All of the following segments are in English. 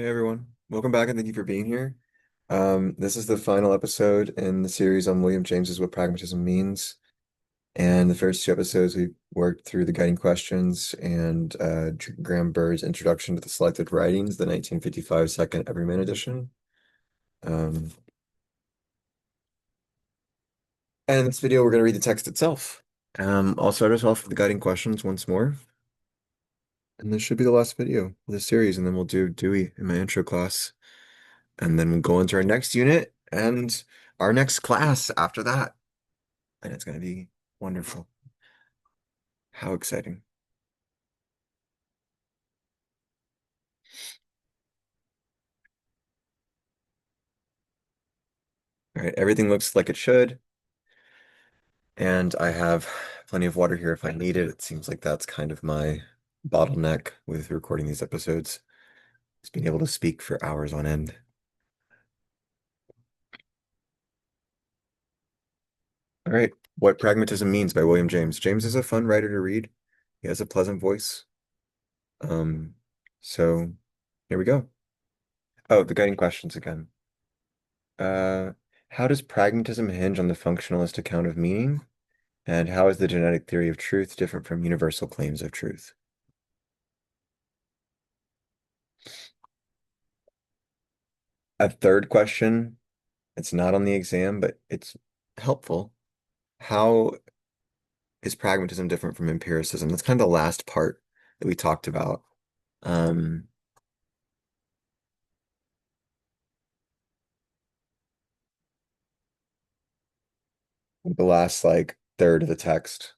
Hey everyone, welcome back and thank you for being here. This is the final episode in the series on William James's What Pragmatism Means. And the first two episodes, we worked through the guiding questions and Graham Bird's introduction to the selected writings, the 1955 second Everyman edition. Um, and in this video, we're going to read the text itself. I'll start us off with the guiding questions once more. And this should be the last video of this series, and then we'll do Dewey in my intro class. And then we'll go into our next unit and our next class after that. And it's going to be wonderful. How exciting. All right, everything looks like it should. And I have plenty of water here if I need it. It seems like that's kind of my bottleneck with recording these episodes. Is being able to speak for hours on end. All right, What Pragmatism Means by William James. James is a fun writer to read. He has a pleasant voice. Um, so here we go. Oh, the guiding questions again. Uh, how does pragmatism hinge on the functionalist account of meaning? And how is the genetic theory of truth different from universal claims of truth? A third question, it's not on the exam, but it's helpful. How is pragmatism different from empiricism? That's kind of the last part that we talked about. Um, the last like third of the text.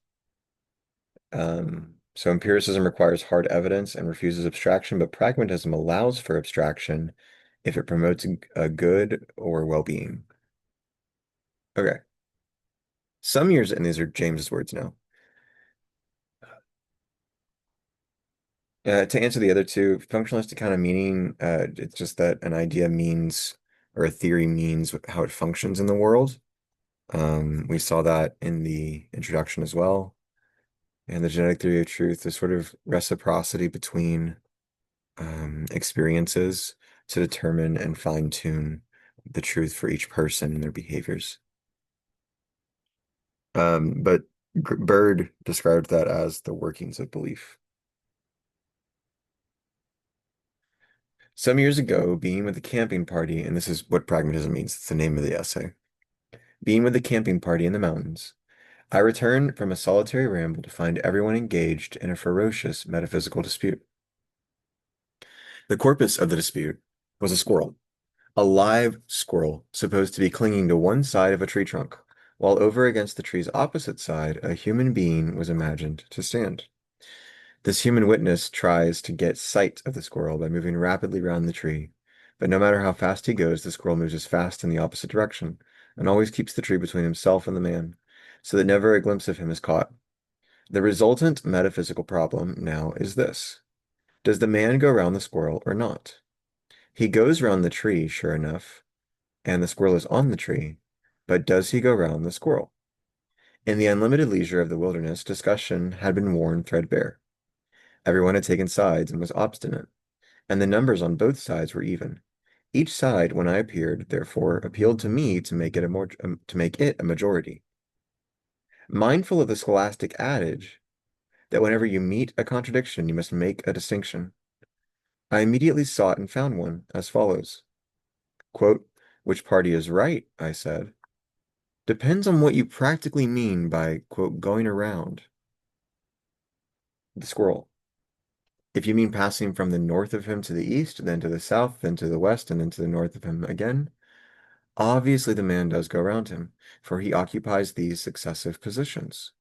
So empiricism requires hard evidence and refuses abstraction, but pragmatism allows for abstraction if it promotes a good or well-being. Okay. Some years, and these are James's words now. To answer the other two, functionalist kind of meaning, it's just that an idea means, or a theory means how it functions in the world. We saw that in the introduction as well. And the genetic theory of truth, is sort of reciprocity between experiences to determine and fine-tune the truth for each person and their behaviors. But Bird described that as the workings of belief. Some years ago, being with a camping party, and this is what pragmatism means, it's the name of the essay. Being with a camping party in the mountains, I returned from a solitary ramble to find everyone engaged in a ferocious metaphysical dispute. The corpus of the dispute was a squirrel, a live squirrel supposed to be clinging to one side of a tree trunk, while over against the tree's opposite side, a human being was imagined to stand. This human witness tries to get sight of the squirrel by moving rapidly round the tree, but no matter how fast he goes, the squirrel moves as fast in the opposite direction, and always keeps the tree between himself and the man, so that never a glimpse of him is caught. The resultant metaphysical problem now is this. Does the man go round the squirrel or not? He goes round the tree, sure enough, and the squirrel is on the tree, but does he go round the squirrel? In the unlimited leisure of the wilderness, discussion had been worn threadbare. Everyone had taken sides and was obstinate, and the numbers on both sides were even. Each side, when I appeared, therefore, appealed to me to make it a majority. Mindful of the scholastic adage that whenever you meet a contradiction, you must make a distinction, I immediately sought and found one, as follows. Quote, which party is right, I said, depends on what you practically mean by, quote, going around the squirrel. If you mean passing from the north of him to the east, then to the south, then to the west, and then to the north of him again, obviously the man does go round him, for he occupies these successive positions.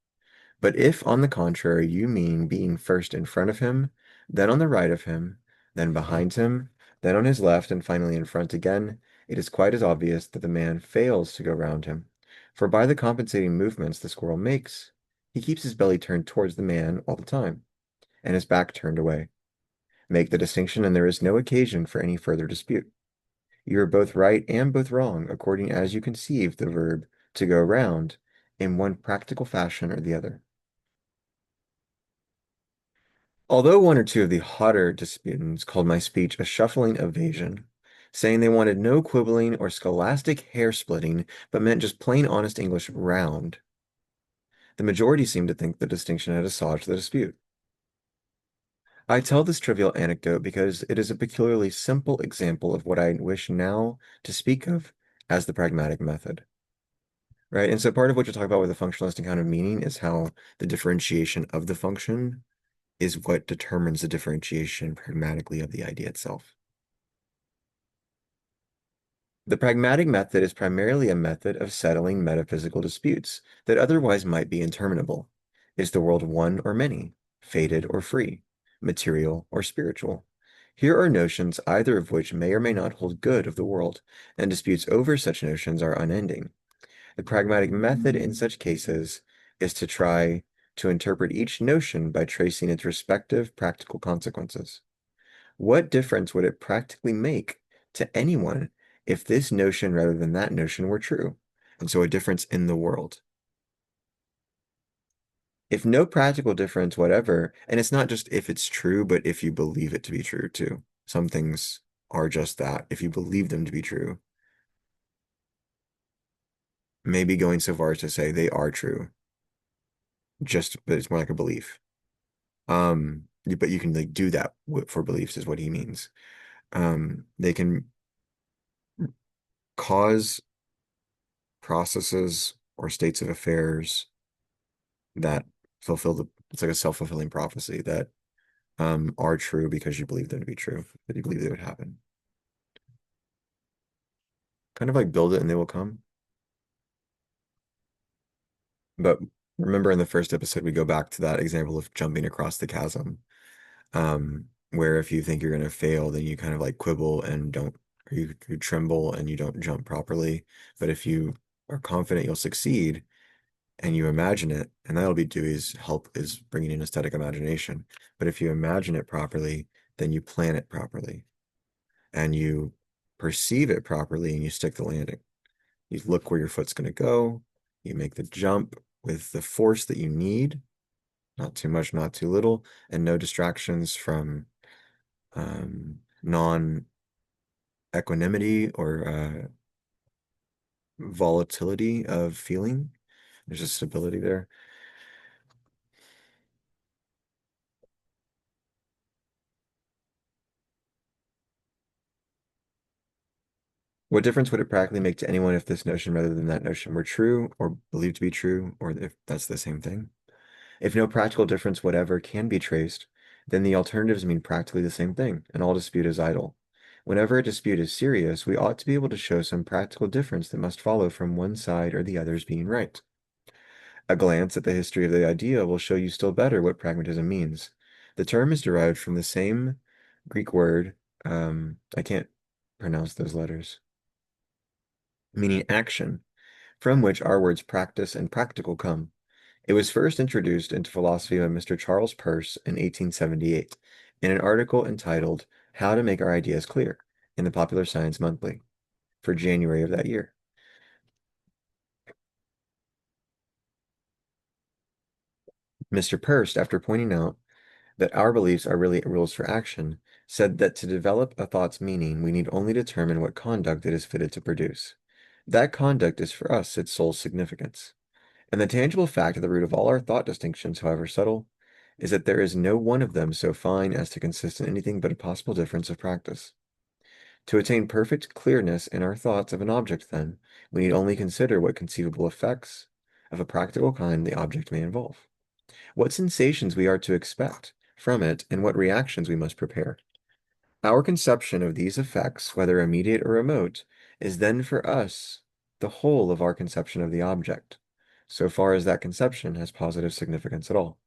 But if, on the contrary, you mean being first in front of him, then on the right of him, then behind him, then on his left, and finally in front again, it is quite as obvious that the man fails to go round him, for by the compensating movements the squirrel makes, he keeps his belly turned towards the man all the time, and his back turned away. Make the distinction, and there is no occasion for any further dispute. You are both right and both wrong, according as you conceive the verb to go round in one practical fashion or the other. Although one or two of the hotter disputants called my speech a shuffling evasion, saying they wanted no quibbling or scholastic hair splitting, but meant just plain honest English round, the majority seemed to think the distinction had assuaged the dispute. I tell this trivial anecdote because it is a peculiarly simple example of what I wish now to speak of as the pragmatic method, right? And so part of what you talk about with the functionalist account of meaning is how the differentiation of the function is what determines the differentiation pragmatically of the idea itself. The pragmatic method is primarily a method of settling metaphysical disputes that otherwise might be interminable. Is the world one or many, fated or free, material or spiritual? Here are notions either of which may or may not hold good of the world, and disputes over such notions are unending. The pragmatic method in such cases is to try to interpret each notion by tracing its respective practical consequences. What difference would it practically make to anyone if this notion rather than that notion were true? And so a difference in the world. If no practical difference whatever, and it's not just if it's true, but if you believe it to be true too. Some things are just that, if you believe them to be true. Maybe going so far as to say they are true, just but it's more like a belief. But you can like do that for beliefs is what he means. They can cause processes or states of affairs that fulfill it's like a self-fulfilling prophecy that are true because you believe them to be true, that you believe they would happen. Kind of like build it and they will come. But remember in the first episode, we go back to that example of jumping across the chasm, where if you think you're going to fail, then you kind of like quibble and don't, or you tremble and you don't jump properly. But if you are confident you'll succeed, and you imagine it, and that'll be Dewey's help is bringing in aesthetic imagination. But if you imagine it properly, then you plan it properly and you perceive it properly and you stick the landing. You look where your foot's going to go. You make the jump with the force that you need, not too much, not too little, and no distractions from non-equanimity or volatility of feeling. There's a stability there. What difference would it practically make to anyone if this notion rather than that notion were true or believed to be true, or if that's the same thing? If no practical difference whatever can be traced, then the alternatives mean practically the same thing, and all dispute is idle. Whenever a dispute is serious, we ought to be able to show some practical difference that must follow from one side or the other's being right. A glance at the history of the idea will show you still better what pragmatism means. The term is derived from the same Greek word, I can't pronounce those letters, meaning action, from which our words practice and practical come. It was first introduced into philosophy by Mr. Charles Peirce in 1878 in an article entitled How to Make Our Ideas Clear in the Popular Science Monthly for January of that year. Mr. Peirce, after pointing out that our beliefs are really rules for action, said that to develop a thought's meaning, we need only determine what conduct it is fitted to produce. That conduct is for us its sole significance. And the tangible fact at the root of all our thought distinctions, however subtle, is that there is no one of them so fine as to consist in anything but a possible difference of practice. To attain perfect clearness in our thoughts of an object, then, we need only consider what conceivable effects of a practical kind the object may involve, what sensations we are to expect from it, and what reactions we must prepare. Our conception of these effects, whether immediate or remote, is then for us the whole of our conception of the object, so far as that conception has positive significance at all.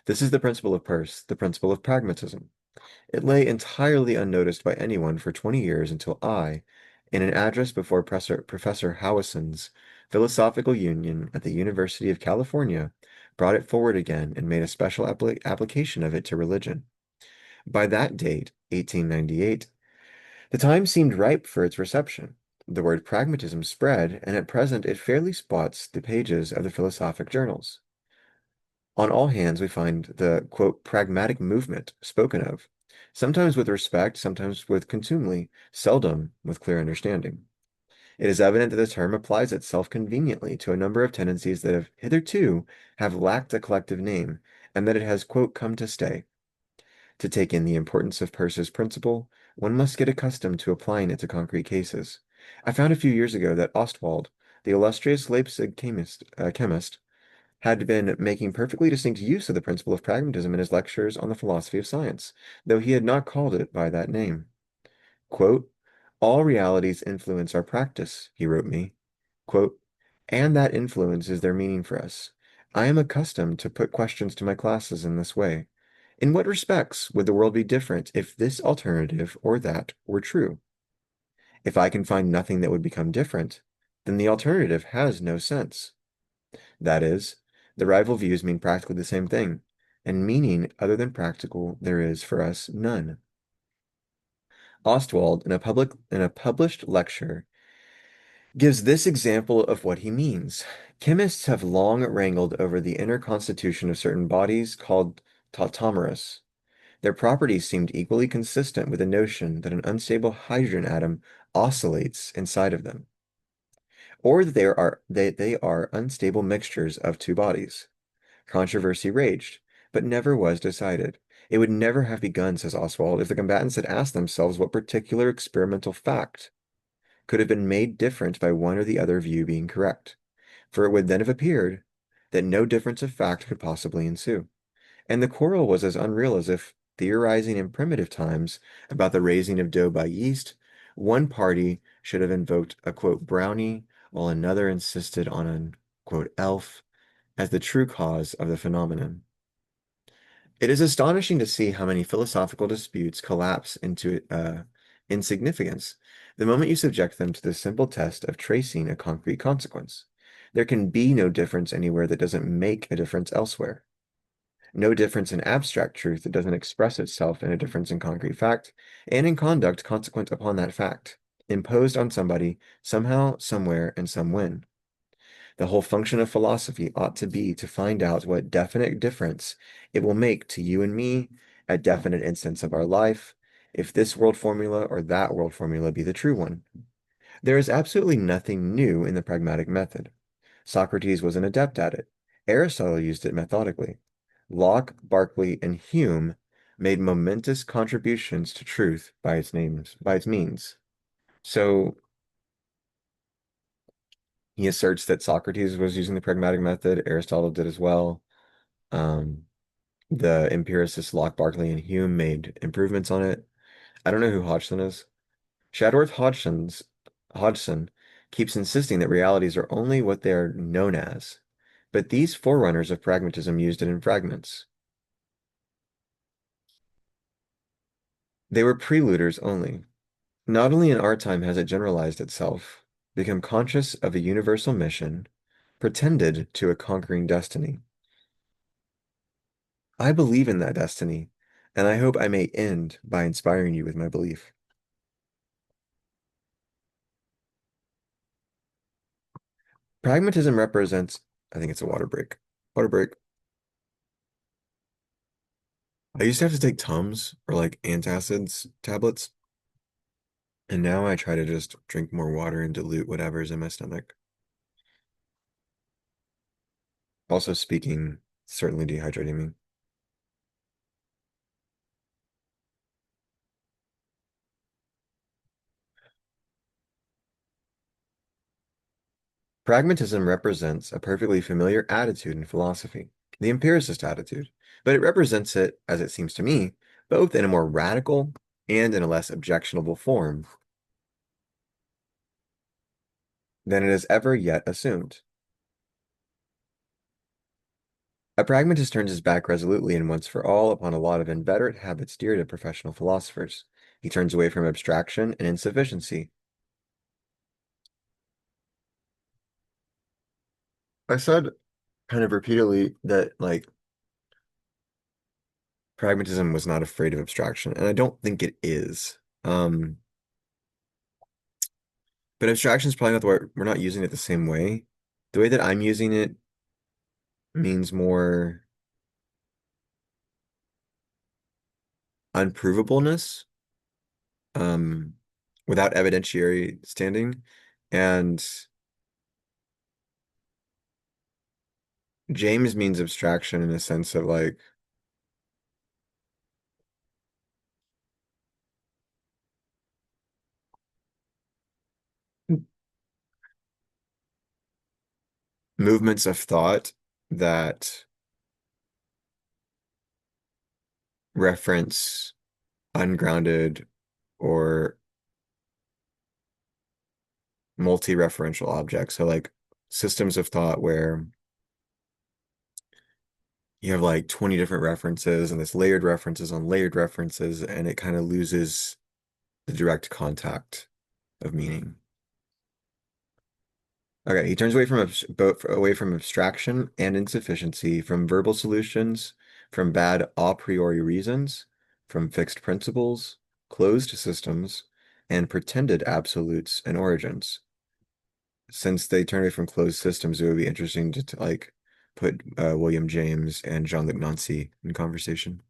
This is the principle of Peirce, the principle of pragmatism. It lay entirely unnoticed by anyone for 20 years until I, in an address before Professor Howison's Philosophical Union at the University of California, brought it forward again and made a special application of it to religion. By that date, 1898, the time seemed ripe for its reception. The word pragmatism spread, and at present it fairly spots the pages of the philosophic journals. On all hands, we find the, quote, pragmatic movement spoken of, sometimes with respect, sometimes with contumely, seldom with clear understanding. It is evident that the term applies itself conveniently to a number of tendencies that have hitherto have lacked a collective name, and that it has, quote, come to stay. To take in the importance of Peirce's principle, one must get accustomed to applying it to concrete cases. I found a few years ago that Ostwald, the illustrious Leipzig chemist, had been making perfectly distinct use of the principle of pragmatism in his lectures on the philosophy of science, though he had not called it by that name. Quote, all realities influence our practice, he wrote me. Quote, and that influence is their meaning for us. I am accustomed to put questions to my classes in this way. In what respects would the world be different if this alternative or that were true? If I can find nothing that would become different, then the alternative has no sense. That is, the rival views mean practically the same thing, and meaning other than practical there is for us none. Ostwald, in a published lecture, gives this example of what he means. Chemists have long wrangled over the inner constitution of certain bodies called tautomers. Their properties seemed equally consistent with the notion that an unstable hydrogen atom oscillates inside of them, or that they are unstable mixtures of two bodies. Controversy raged, but never was decided. It would never have begun, says Oswald, if the combatants had asked themselves what particular experimental fact could have been made different by one or the other view being correct, for it would then have appeared that no difference of fact could possibly ensue. And the quarrel was as unreal as if, theorizing in primitive times about the raising of dough by yeast, one party should have invoked a, quote, brownie, while another insisted on an, quote, elf as the true cause of the phenomenon. It is astonishing to see how many philosophical disputes collapse into insignificance the moment you subject them to the simple test of tracing a concrete consequence. There can be no difference anywhere that doesn't make a difference elsewhere. No difference in abstract truth that doesn't express itself in a difference in concrete fact and in conduct consequent upon that fact, imposed on somebody, somehow, somewhere, and somewhen. The whole function of philosophy ought to be to find out what definite difference it will make to you and me at definite instants of our life, if this world formula or that world formula be the true one. There is absolutely nothing new in the pragmatic method. Socrates was an adept at it. Aristotle used it methodically. Locke, Berkeley, and Hume made momentous contributions to truth by its means. So he asserts that Socrates was using the pragmatic method, Aristotle did as well. Um, the empiricists Locke, Berkeley, and Hume made improvements on it. I don't know who Hodgson is. Hodgson keeps insisting that realities are only what they are known as, but these forerunners of pragmatism used it in fragments. They were preluders only. Not only in our time has it generalized itself, become conscious of a universal mission, pretended to a conquering destiny. I believe in that destiny, and I hope I may end by inspiring you with my belief. Pragmatism represents, I think it's a water break. Water break. I used to have to take Tums or like antacids tablets, and now I try to just drink more water and dilute whatever's in my stomach. Also, speaking certainly dehydrating me. Pragmatism represents a perfectly familiar attitude in philosophy, the empiricist attitude, but it represents it, as it seems to me, both in a more radical and in a less objectionable form than it has ever yet assumed. A pragmatist turns his back resolutely and once for all upon a lot of inveterate habits dear to professional philosophers. He turns away from abstraction and insufficiency. I said kind of repeatedly that like pragmatism was not afraid of abstraction, and I don't think it is. But abstraction is probably not the word. We're not using it the same way. The way that I'm using it means more. unprovableness, um, without evidentiary standing, and James means abstraction in a sense of like movements of thought that reference ungrounded or multi-referential objects. So like systems of thought where you have like 20 different references and this layered references on layered references, and it kind of loses the direct contact of meaning. Okay, he turns away from away from abstraction and insufficiency, from verbal solutions, from bad a priori reasons, from fixed principles, closed systems, and pretended absolutes and origins. Since they turn away from closed systems, it would be interesting to like put William James and Jean-Luc Nancy in conversation.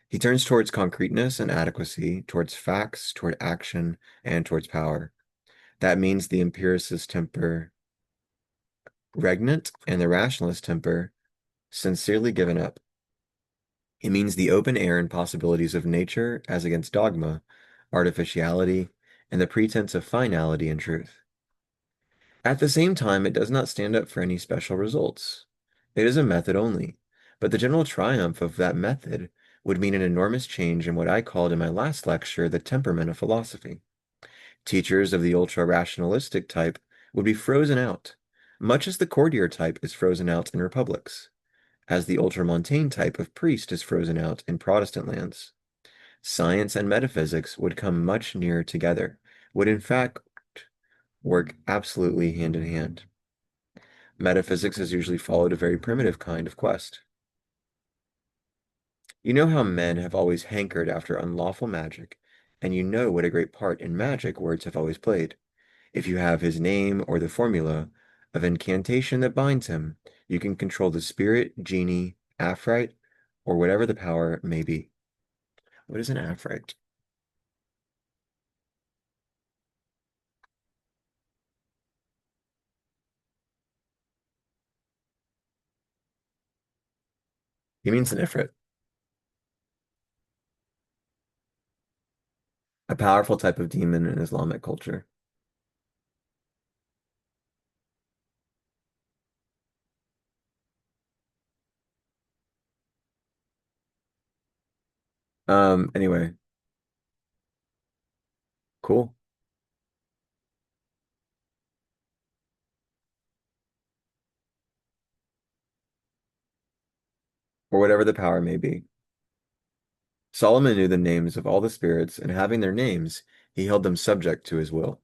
He turns towards concreteness and adequacy, towards facts, toward action, and towards power. That means the empiricist temper regnant and the rationalist temper sincerely given up. It means the open air and possibilities of nature as against dogma, artificiality, and the pretense of finality and truth. At the same time, it does not stand up for any special results. It is a method only, but the general triumph of that method would mean an enormous change in what I called in my last lecture the temperament of philosophy. Teachers of the ultra-rationalistic type would be frozen out, much as the courtier type is frozen out in republics, as the ultramontane type of priest is frozen out in Protestant lands. Science and metaphysics would come much nearer together, would in fact work absolutely hand in hand. Metaphysics has usually followed a very primitive kind of quest. You know how men have always hankered after unlawful magic, and you know what a great part in magic words have always played. If you have his name or the formula of incantation that binds him, you can control the spirit, genie, Afrite, or whatever the power may be. What is an Afrite? He means an Ifrit, a powerful type of demon in Islamic culture. Anyway, cool. Or whatever the power may be. Solomon knew the names of all the spirits, and having their names, he held them subject to his will.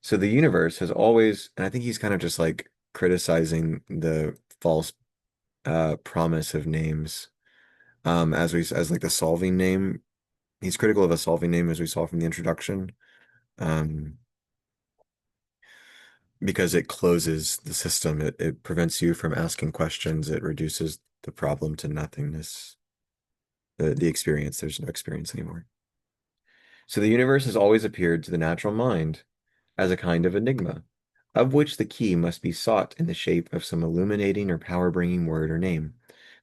So the universe has always, and I think he's kind of just like criticizing the false promise of names as like the solving name. He's critical of a solving name as we saw from the introduction, um, because it closes the system. It prevents you from asking questions. It reduces the problem to nothingness. The experience, there's no experience anymore. So the universe has always appeared to the natural mind as a kind of enigma, of which the key must be sought in the shape of some illuminating or power-bringing word or name.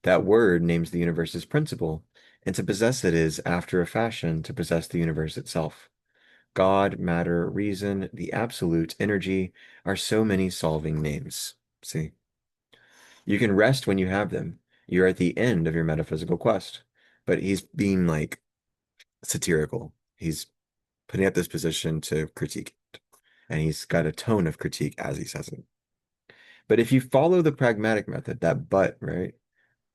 That word names the universe's principle, and to possess it is, after a fashion, to possess the universe itself. God, matter, reason, the absolute, energy are so many solving names. See, you can rest when you have them. You're at the end of your metaphysical quest. But he's being like satirical. He's putting up this position to critique it. And he's got a tone of critique as he says it. But if you follow the pragmatic method, that but, right?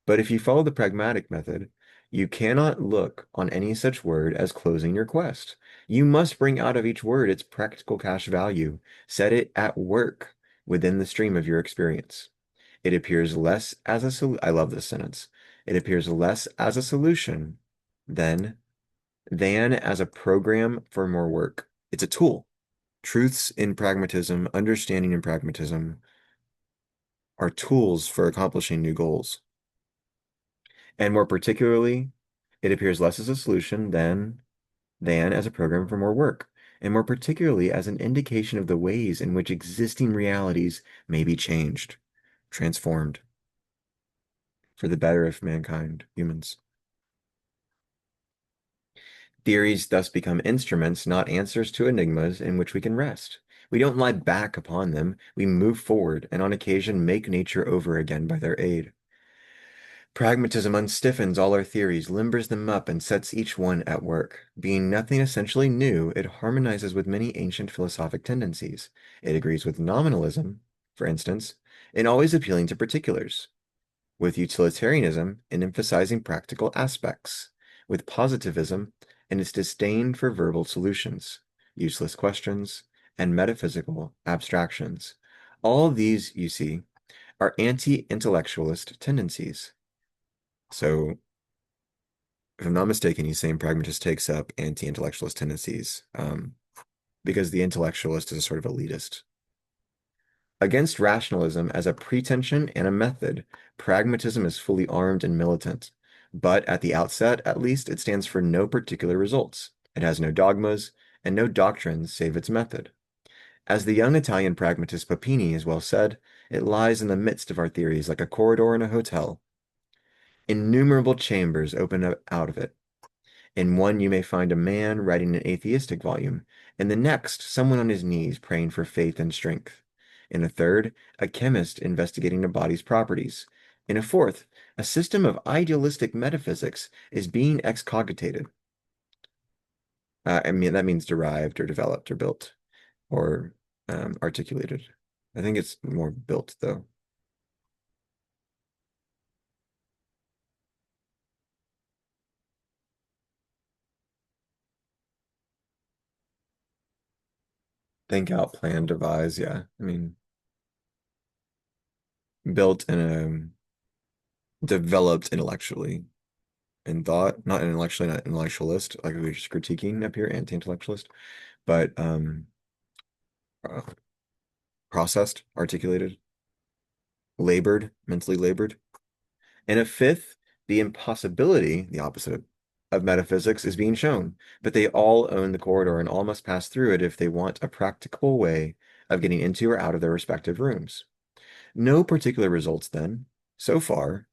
But if you follow the pragmatic method, you cannot look on any such word as closing your quest. You must bring out of each word its practical cash value, set it at work within the stream of your experience. It appears less as a I love this sentence. It appears less as a solution than as a program for more work. It's a tool. Truths in pragmatism, understanding in pragmatism are tools for accomplishing new goals. And more particularly, It appears less as a solution than as a program for more work, and more particularly as an indication of the ways in which existing realities may be changed, transformed for the better of mankind, humans. Theories thus become instruments, not answers to enigmas in which we can rest. We don't lie back upon them, we move forward, and on occasion make nature over again by their aid. Pragmatism unstiffens all our theories, limbers them up, and sets each one at work. Being nothing essentially new, it harmonizes with many ancient philosophic tendencies. It agrees with nominalism, for instance, in always appealing to particulars, with utilitarianism in emphasizing practical aspects, with positivism in its disdain for verbal solutions, useless questions, and metaphysical abstractions. All these, you see, are anti-intellectualist tendencies. So, if I'm not mistaken, he's saying pragmatist takes up anti-intellectualist tendencies, because the intellectualist is a sort of elitist. Against rationalism as a pretension and a method, pragmatism is fully armed and militant. But at the outset, at least, it stands for no particular results. It has no dogmas and no doctrines save its method. As the young Italian pragmatist Papini has well said, it lies in the midst of our theories like a corridor in a hotel. Innumerable chambers open up out of it. In one, you may find a man writing an atheistic volume. In the next, someone on his knees praying for faith and strength. In a third, a chemist investigating a body's properties. In a fourth, a system of idealistic metaphysics is being excogitated. I mean, that means derived or developed or built or articulated. I think it's more built, though. Think out, plan, devise. Yeah. I mean, built and developed intellectually in thought, not intellectually, not intellectualist, like we were just critiquing up here, anti-intellectualist, but uh, processed, articulated, labored, mentally labored. And a fifth, the impossibility, the opposite of metaphysics, is being shown. But they all own the corridor and all must pass through it if they want a practicable way of getting into or out of their respective rooms. No particular results then, so far,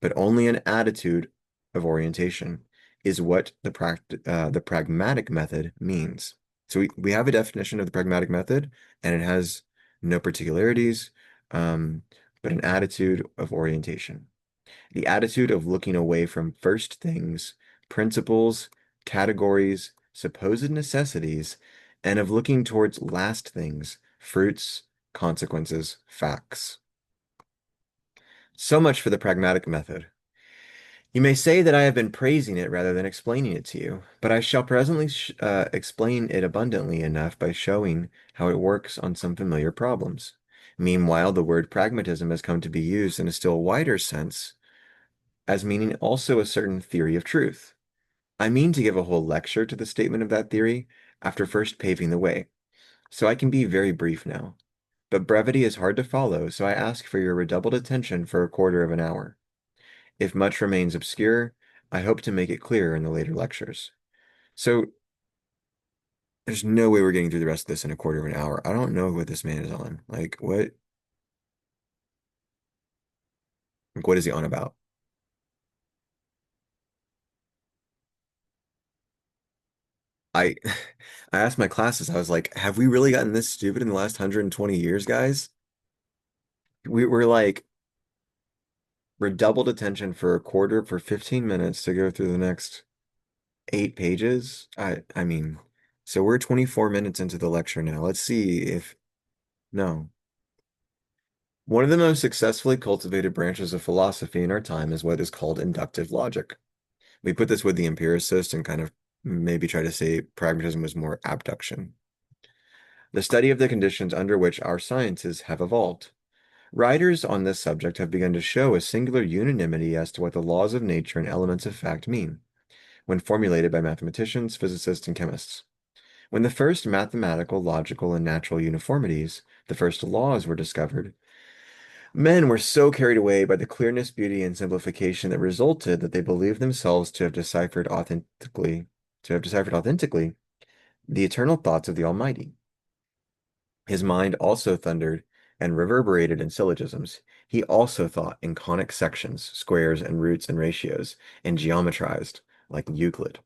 but only an attitude of orientation is what the pragmatic method means. So we have a definition of the pragmatic method, and it has no particularities, um, but an attitude of orientation. The attitude of looking away from first things, principles, categories, supposed necessities, and of looking towards last things, fruits, consequences, facts. So much for the pragmatic method. You may say that I have been praising it rather than explaining it to you, but I shall presently explain it abundantly enough by showing how it works on some familiar problems. Meanwhile, the word pragmatism has come to be used in a still wider sense as meaning also a certain theory of truth. I mean to give a whole lecture to the statement of that theory after first paving the way, so I can be very brief now. But brevity is hard to follow, so I ask for your redoubled attention for a quarter of an hour. If much remains obscure, I hope to make it clearer in the later lectures. So there's no way we're getting through the rest of this in a quarter of an hour. I don't know what this man is on. Like what is he on about? I I asked my classes, I was like, have we really gotten this stupid in the last 120 years, guys? We were like redoubled attention for a quarter for 15 minutes to go through the next 8 pages. I mean, so we're 24 minutes into the lecture now. Let's see if no. One of the most successfully cultivated branches of philosophy in our time is what is called inductive logic. We put this with the empiricist and kind of maybe try to say pragmatism was more abduction. The study of the conditions under which our sciences have evolved. Writers on this subject have begun to show a singular unanimity as to what the laws of nature and elements of fact mean, when formulated by mathematicians, physicists, and chemists. When the first mathematical, logical, and natural uniformities, the first laws were discovered, Men were so carried away by the clearness, beauty, and simplification that resulted that they believed themselves to have deciphered authentically the eternal thoughts of the Almighty. His mind also thundered and reverberated in syllogisms. He also thought in conic sections, squares and roots and ratios, and geometrized, like Euclid.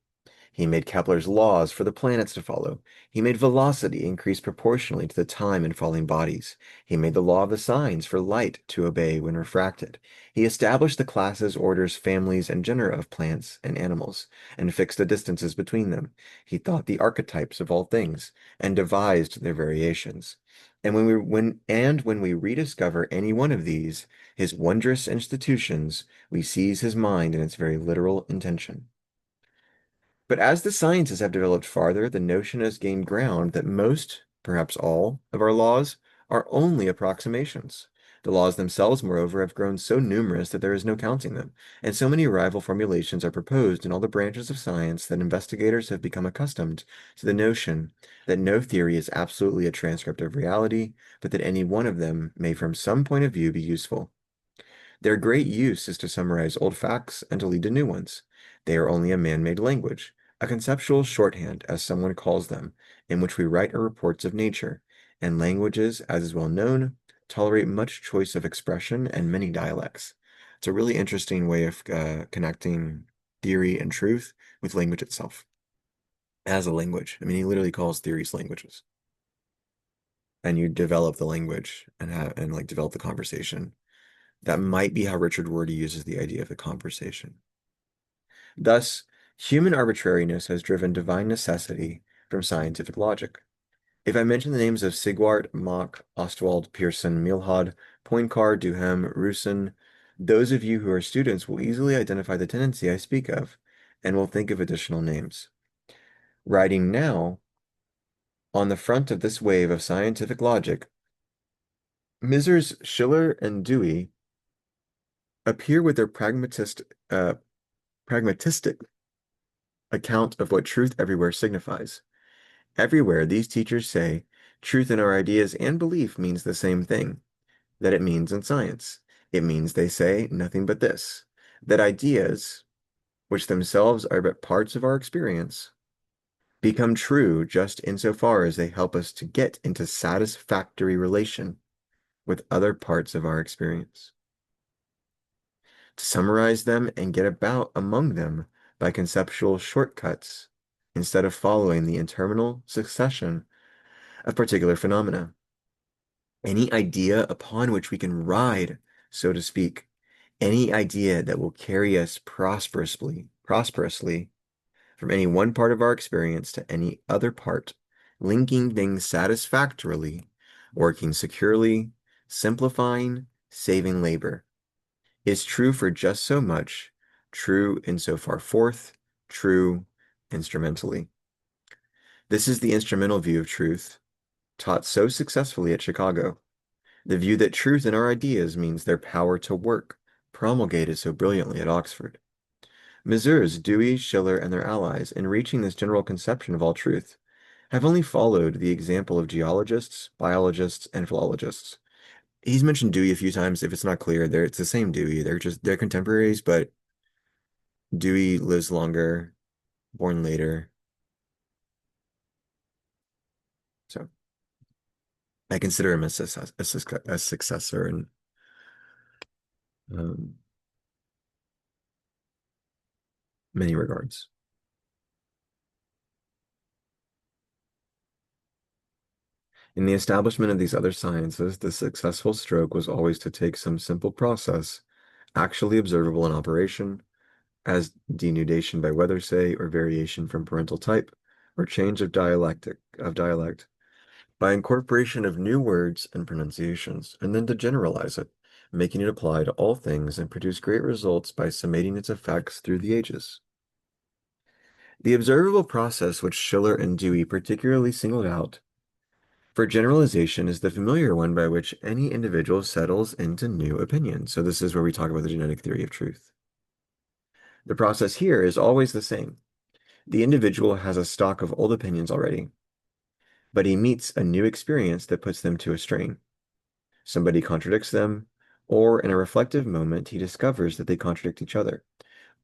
He made Kepler's laws for the planets to follow. He made velocity increase proportionally to the time in falling bodies. He made the law of the signs for light to obey when refracted. He established the classes, orders, families, and genera of plants and animals, and fixed the distances between them. He thought the archetypes of all things, and devised their variations. And when we rediscover any one of these, his wondrous institutions, we seize his mind in its very literal intention. But as the sciences have developed farther, the notion has gained ground that most, perhaps all, of our laws are only approximations. The laws themselves, moreover, have grown so numerous that there is no counting them, and so many rival formulations are proposed in all the branches of science that investigators have become accustomed to the notion that no theory is absolutely a transcript of reality, but that any one of them may from some point of view be useful. Their great use is to summarize old facts and to lead to new ones. They are only a man-made language, a conceptual shorthand, as someone calls them, in which we write our reports of nature, and languages, as is well known, tolerate much choice of expression and many dialects. It's a really interesting way of connecting theory and truth with language itself as a language. I mean, he literally calls theories languages, and you develop the language and like develop the conversation. That might be how Richard Rorty uses the idea of the conversation. Thus, human arbitrariness has driven divine necessity from scientific logic. If I mention the names of Sigwart, Mach, Ostwald, Pearson, Milhaud, Poincare, Duhem, Roussin, those of you who are students will easily identify the tendency I speak of, and will think of additional names. Riding now on the front of this wave of scientific logic, Messrs. Schiller and Dewey appear with their pragmatistic account of what truth everywhere signifies. Everywhere, these teachers say truth in our ideas and belief means the same thing that it means in science. It means, they say, nothing but this, that ideas, which themselves are but parts of our experience, become true just insofar as they help us to get into satisfactory relation with other parts of our experience. To summarize them and get about among them by conceptual shortcuts instead of following the interminable succession of particular phenomena. Any idea upon which we can ride, so to speak, any idea that will carry us prosperously from any one part of our experience to any other part, linking things satisfactorily, working securely, simplifying, saving labor, is true for just so much, true insofar forth, true instrumentally. This is the instrumental view of truth, taught so successfully at Chicago. The view that truth in our ideas means their power to work, promulgated so brilliantly at Oxford. Messrs. Dewey, Schiller, and their allies, in reaching this general conception of all truth, have only followed the example of geologists, biologists, and philologists. He's mentioned Dewey a few times. If it's not clear, it's the same Dewey. They're contemporaries, but Dewey lives longer, born later. So I consider him a successor in um, many regards. In the establishment of these other sciences, the successful stroke was always to take some simple process, actually observable in operation, as denudation by weather, say, or variation from parental type, or change of dialect, by incorporation of new words and pronunciations, and then to generalize it, making it apply to all things and produce great results by summating its effects through the ages. The observable process which Schiller and Dewey particularly singled out for generalization is the familiar one by which any individual settles into new opinions. So this is where we talk about the genetic theory of truth. The process here is always the same. The individual has a stock of old opinions already, but he meets a new experience that puts them to a strain. Somebody contradicts them, or in a reflective moment he discovers that they contradict each other,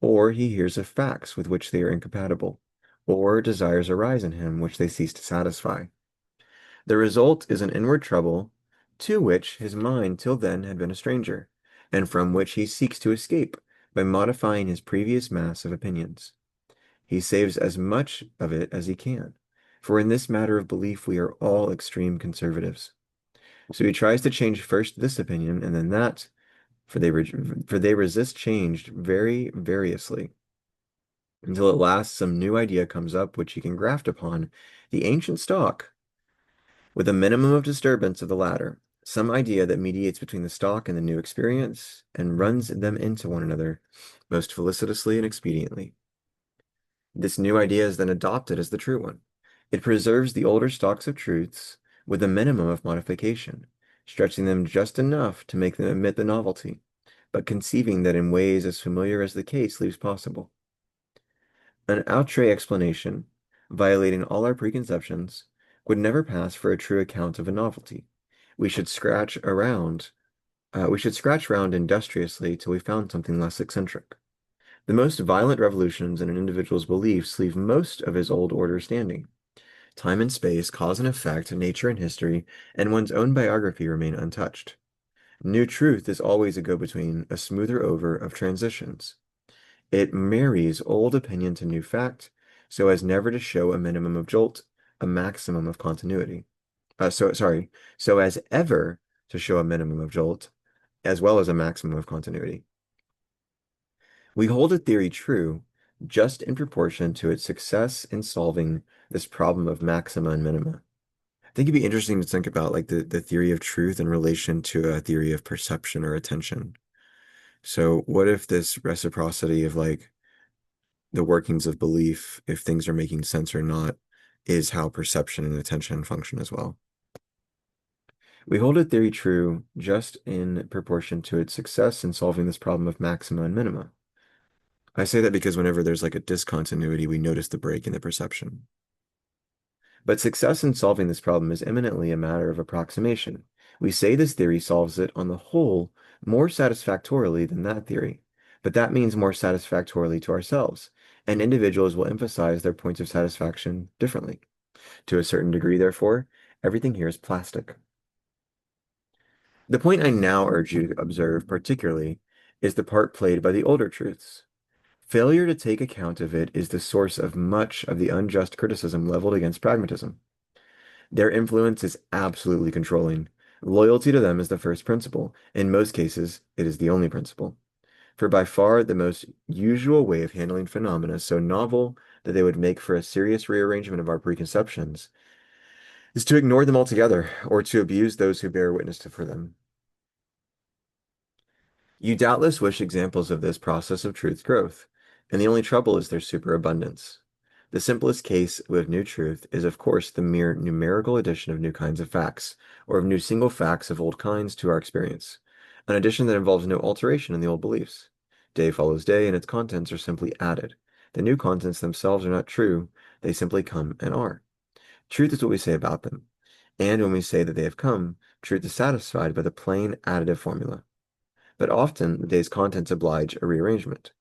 or he hears of facts with which they are incompatible, or desires arise in him which they cease to satisfy. The result is an inward trouble to which his mind till then had been a stranger, and from which he seeks to escape by modifying his previous mass of opinions. He saves as much of it as he can, for in this matter of belief we are all extreme conservatives. So he tries to change first this opinion and then that, for they resist change very variously, until at last some new idea comes up which he can graft upon the ancient stock with a minimum of disturbance of the latter, some idea that mediates between the stock and the new experience and runs them into one another most felicitously and expediently. This new idea is then adopted as the true one. It preserves the older stocks of truths with a minimum of modification, stretching them just enough to make them admit the novelty, but conceiving that in ways as familiar as the case leaves possible. An outre explanation, violating all our preconceptions, would never pass for a true account of a novelty. We should scratch around, we should scratch round industriously till we found something less eccentric. The most violent revolutions in an individual's beliefs leave most of his old order standing. Time and space, cause and effect, nature and history, and one's own biography remain untouched. New truth is always a go-between, a smoother over of transitions. It marries old opinion to new fact, so as never to show a minimum of jolt, a maximum of continuity. So as ever to show a minimum of jolt, as well as a maximum of continuity. We hold a theory true just in proportion to its success in solving this problem of maxima and minima. I think it'd be interesting to think about like the theory of truth in relation to a theory of perception or attention. So what if this reciprocity of like the workings of belief, if things are making sense or not, is how perception and attention function as well? We hold a theory true just in proportion to its success in solving this problem of maxima and minima. I say that because whenever there's like a discontinuity, we notice the break in the perception. But success in solving this problem is eminently a matter of approximation. We say this theory solves it on the whole more satisfactorily than that theory, but that means more satisfactorily to ourselves, and individuals will emphasize their points of satisfaction differently. To a certain degree, therefore, everything here is plastic. The point I now urge you to observe particularly is the part played by the older truths. Failure to take account of it is the source of much of the unjust criticism leveled against pragmatism. Their influence is absolutely controlling. Loyalty to them is the first principle. In most cases, it is the only principle. For by far the most usual way of handling phenomena so novel that they would make for a serious rearrangement of our preconceptions is to ignore them altogether or to abuse those who bear witness for them. You doubtless wish examples of this process of truth growth, and the only trouble is their superabundance. The simplest case with new truth is, of course, the mere numerical addition of new kinds of facts, or of new single facts of old kinds to our experience, an addition that involves no alteration in the old beliefs. Day follows day, and its contents are simply added. The new contents themselves are not true, they simply come and are. Truth is what we say about them, and when we say that they have come, truth is satisfied by the plain additive formula. But often the day's contents oblige a rearrangement.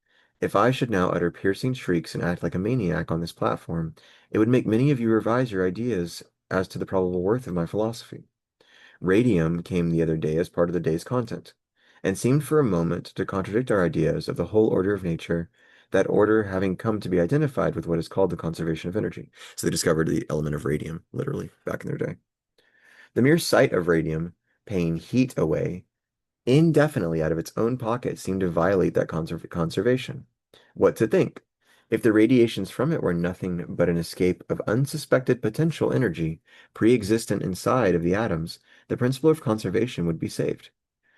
If I should now utter piercing shrieks and act like a maniac on this platform, it would make many of you revise your ideas as to the probable worth of my philosophy. Radium came the other day as part of the day's content, and seemed for a moment to contradict our ideas of the whole order of nature, that order having come to be identified with what is called the conservation of energy. So they discovered the element of radium, literally, back in their day. The mere sight of radium paying heat away indefinitely out of its own pocket seemed to violate that conservation. What to think? If the radiations from it were nothing but an escape of unsuspected potential energy pre-existent inside of the atoms, the principle of conservation would be saved.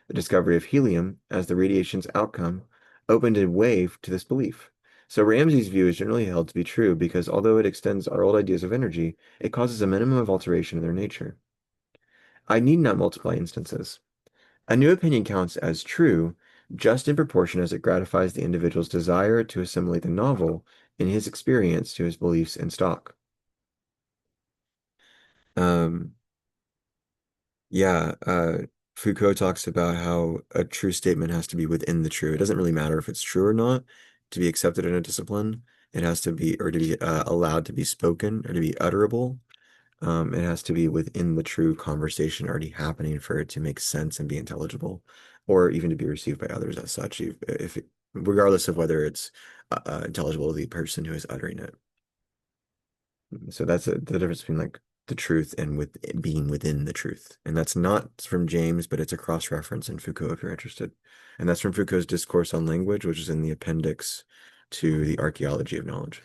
The discovery of helium as the radiation's outcome opened a way to this belief. So Ramsey's view is generally held to be true because although it extends our old ideas of energy, it causes a minimum of alteration in their nature. I need not multiply instances. A new opinion counts as true just in proportion as it gratifies the individual's desire to assimilate the novel in his experience to his beliefs and stock. Um, yeah, Foucault talks about how a true statement has to be within the true. It doesn't really matter if it's true or not to be accepted in a discipline. It has to be, or to be allowed to be spoken or to be utterable. It has to be within the true conversation already happening for it to make sense and be intelligible, or even to be received by others as such, regardless of whether it's intelligible to the person who is uttering it. So that's the difference between like the truth and with being within the truth. And that's not from James, but it's a cross-reference in Foucault if you're interested. And that's from Foucault's Discourse on Language, which is in the appendix to the Archaeology of Knowledge.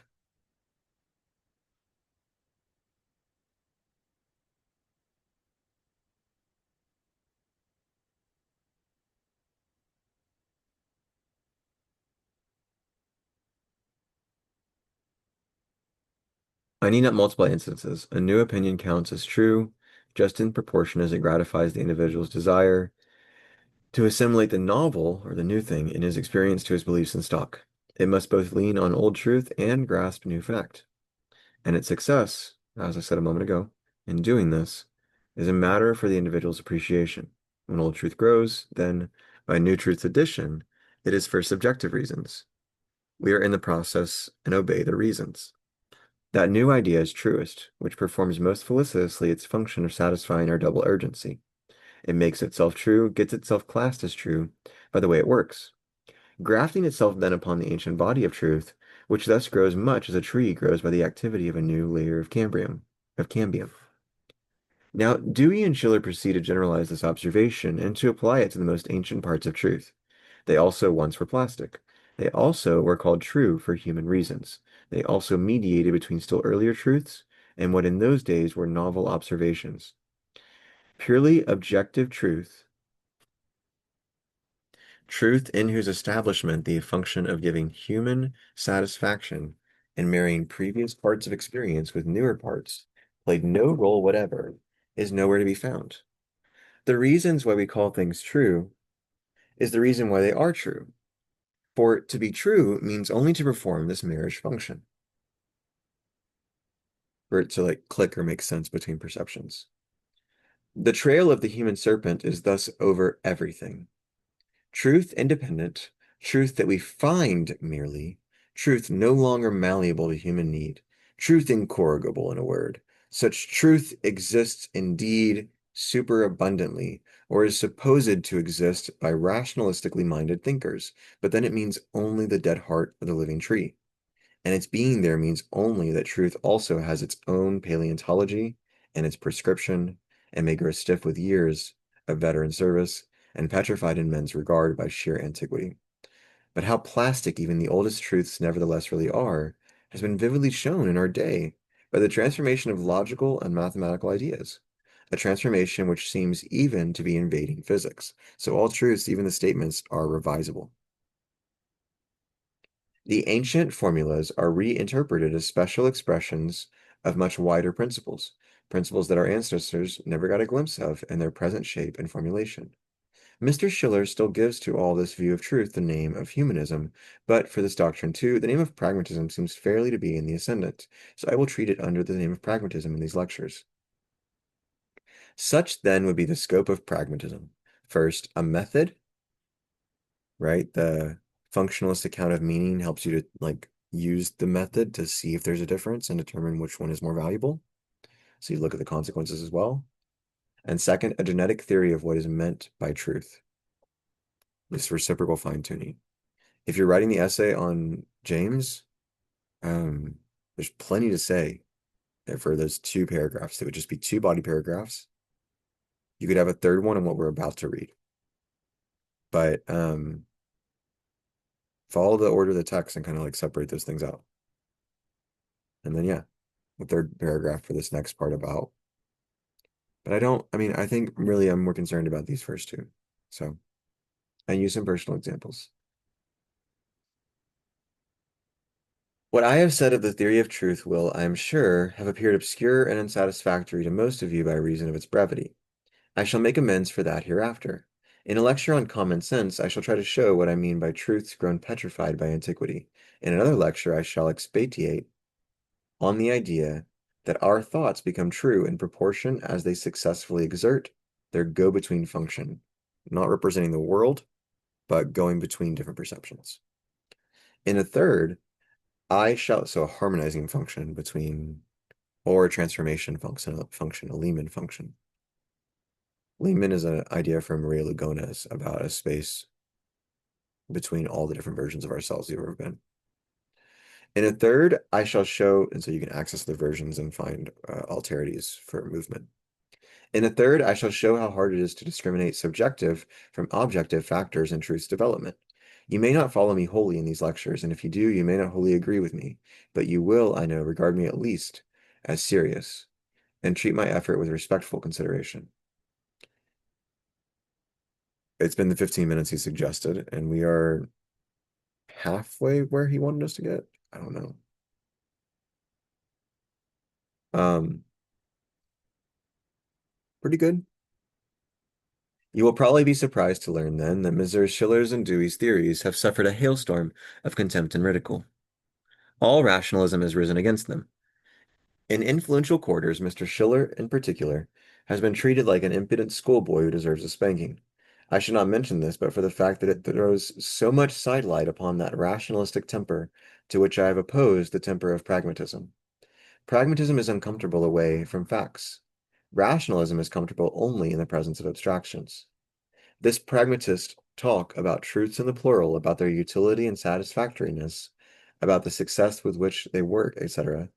I need not multiply instances. A new opinion counts as true, just in proportion as it gratifies the individual's desire to assimilate the novel or the new thing in his experience to his beliefs and stock. It must both lean on old truth and grasp new fact. And its success, as I said a moment ago, in doing this, is a matter for the individual's appreciation. When old truth grows, then, by new truth's addition, it is for subjective reasons. We are in the process and obey the reasons. That new idea is truest, which performs most felicitously its function of satisfying our double urgency. It makes itself true, gets itself classed as true by the way it works, grafting itself then upon the ancient body of truth, which thus grows much as a tree grows by the activity of a new layer of cambium. Now, Dewey and Schiller proceed to generalize this observation and to apply it to the most ancient parts of truth. They also once were plastic. They also were called true for human reasons. They also mediated between still earlier truths and what in those days were novel observations. Purely objective truth, truth in whose establishment the function of giving human satisfaction and marrying previous parts of experience with newer parts played no role whatever, is nowhere to be found. The reasons why we call things true is the reason why they are true. For to be true means only to perform this marriage function, for it to like click or make sense between perceptions. The trail of the human serpent is thus over everything. Truth independent, truth that we find merely, truth no longer malleable to human need, truth incorrigible in a word. Such truth exists indeed superabundantly, or is supposed to exist by rationalistically minded thinkers, but then it means only the dead heart of the living tree. And its being there means only that truth also has its own paleontology and its prescription, and may grow stiff with years of veteran service and petrified in men's regard by sheer antiquity. But how plastic even the oldest truths nevertheless really are has been vividly shown in our day by the transformation of logical and mathematical ideas, a transformation which seems even to be invading physics. So all truths, even the statements, are revisable. The ancient formulas are reinterpreted as special expressions of much wider principles, principles that our ancestors never got a glimpse of in their present shape and formulation. Mr. Schiller still gives to all this view of truth the name of humanism, but for this doctrine too, the name of pragmatism seems fairly to be in the ascendant, so I will treat it under the name of pragmatism in these lectures. Such then would be the scope of pragmatism. First, a method, right? The functionalist account of meaning helps you to like use the method to see if there's a difference and determine which one is more valuable. So you look at the consequences as well. And second, a genetic theory of what is meant by truth. This reciprocal fine-tuning. If you're writing the essay on James, there's plenty to say for those two paragraphs. It would just be two body paragraphs. You could have a third one on what we're about to read. But follow the order of the text and kind of like separate those things out. And then, yeah, the third paragraph for this next part about. But I think really I'm more concerned about these first two. So I use some personal examples. What I have said of the theory of truth will, I am sure, have appeared obscure and unsatisfactory to most of you by reason of its brevity. I shall make amends for that hereafter. In a lecture on common sense, I shall try to show what I mean by truths grown petrified by antiquity. In another lecture, I shall expatiate on the idea that our thoughts become true in proportion as they successfully exert They're go-between function, not representing the world, but going between different perceptions. In a third, so a harmonizing function between, or a transformation function, a Leman function. Leman is an idea from Maria Lugones about a space between all the different versions of ourselves you've ever been. In a third, I shall show, and so you can access the versions and find alterities for movement. In a third, I shall show how hard it is to discriminate subjective from objective factors in truth's development. You may not follow me wholly in these lectures, and if you do, you may not wholly agree with me, but you will, I know, regard me at least as serious and treat my effort with respectful consideration. It's been the 15 minutes he suggested, and we are halfway where he wanted us to get. I don't know. Um, Pretty good. You will probably be surprised to learn then that Messrs. Schiller's and Dewey's theories have suffered a hailstorm of contempt and ridicule. All rationalism has risen against them. In influential quarters, Mr. Schiller, in particular, has been treated like an impudent schoolboy who deserves a spanking. I should not mention this, but for the fact that it throws so much sidelight upon that rationalistic temper to which I have opposed the temper of pragmatism. Pragmatism is uncomfortable away from facts. Rationalism is comfortable only in the presence of abstractions. This pragmatist talk about truths in the plural, about their utility and satisfactoriness, about the success with which they work, etc.,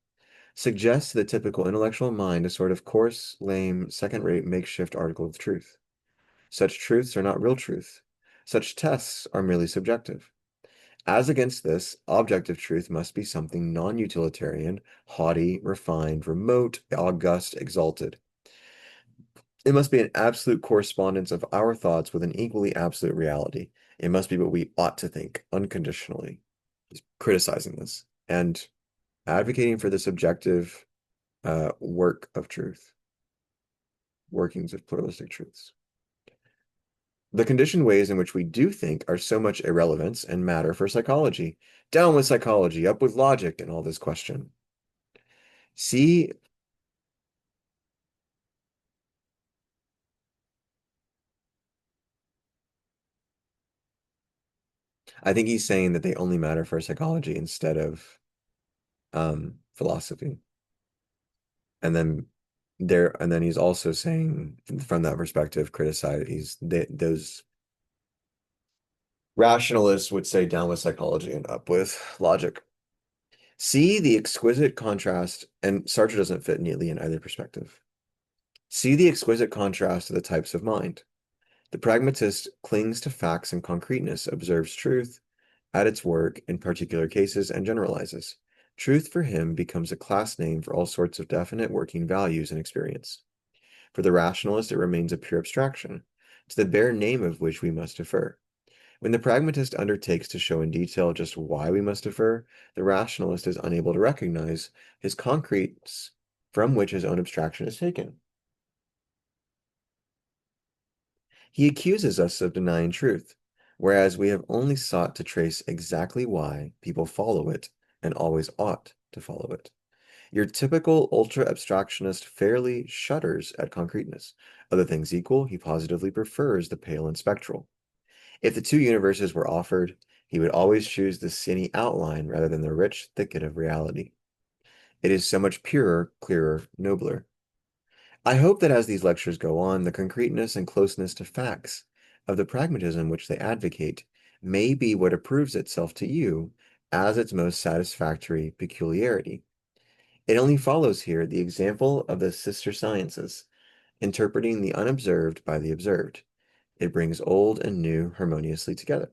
suggests to the typical intellectual mind a sort of coarse, lame, second-rate makeshift article of truth. Such truths are not real truth. Such tests are merely subjective. As against this, objective truth must be something non-utilitarian, haughty, refined, remote, august, exalted. It must be an absolute correspondence of our thoughts with an equally absolute reality. It must be what we ought to think, unconditionally. He's criticizing this and advocating for the subjective work of truth, workings of pluralistic truths. The conditioned ways in which we do think are so much irrelevance and matter for psychology. Down with psychology, up with logic, and all this question. See, I think he's saying that they only matter for psychology instead of philosophy. And then he's also saying from that perspective, those rationalists would say down with psychology and up with logic. See the exquisite contrast, and Sartre doesn't fit neatly in either perspective. See the exquisite contrast of the types of mind. The pragmatist clings to facts and concreteness, observes truth at its work in particular cases, and generalizes. Truth for him becomes a class name for all sorts of definite working values and experience. For the rationalist, it remains a pure abstraction, to the bare name of which we must defer. When the pragmatist undertakes to show in detail just why we must defer, the rationalist is unable to recognize his concretes from which his own abstraction is taken. He accuses us of denying truth, whereas we have only sought to trace exactly why people follow it and always ought to follow it. Your typical ultra-abstractionist fairly shudders at concreteness. Other things equal, he positively prefers the pale and spectral. If the two universes were offered, he would always choose the skinny outline rather than the rich thicket of reality. It is so much purer, clearer, nobler. I hope that as these lectures go on, the concreteness and closeness to facts of the pragmatism which they advocate may be what approves itself to you as its most satisfactory peculiarity. It only follows here the example of the sister sciences, interpreting the unobserved by the observed. It brings old and new harmoniously together.